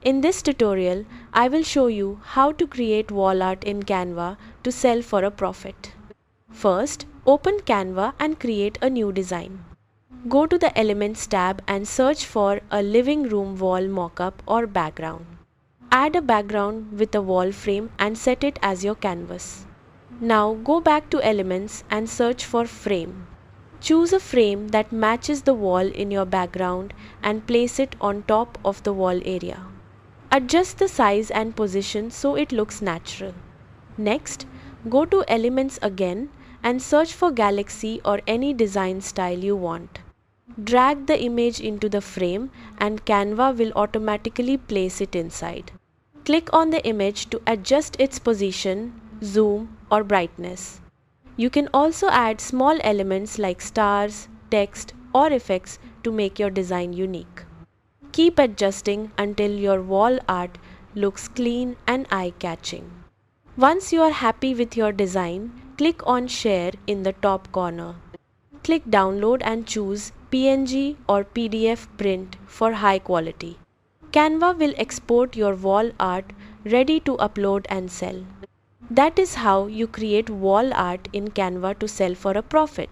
In this tutorial, I will show you how to create wall art in Canva to sell for a profit. First, open Canva and create a new design. Go to the Elements tab and search for a living room wall mockup or background. Add a background with a wall frame and set it as your canvas. Now go back to Elements and search for Frame. Choose a frame that matches the wall in your background and place it on top of the wall area. Adjust the size and position so it looks natural. Next, go to Elements again and search for Galaxy or any design style you want. Drag the image into the frame and Canva will automatically place it inside. Click on the image to adjust its position, zoom, or brightness. You can also add small elements like stars, text, or effects to make your design unique. Keep adjusting until your wall art looks clean and eye-catching. Once you are happy with your design, click on Share in the top corner. Click Download and choose PNG or PDF print for high quality. Canva will export your wall art ready to upload and sell. That is how you create wall art in Canva to sell for a profit.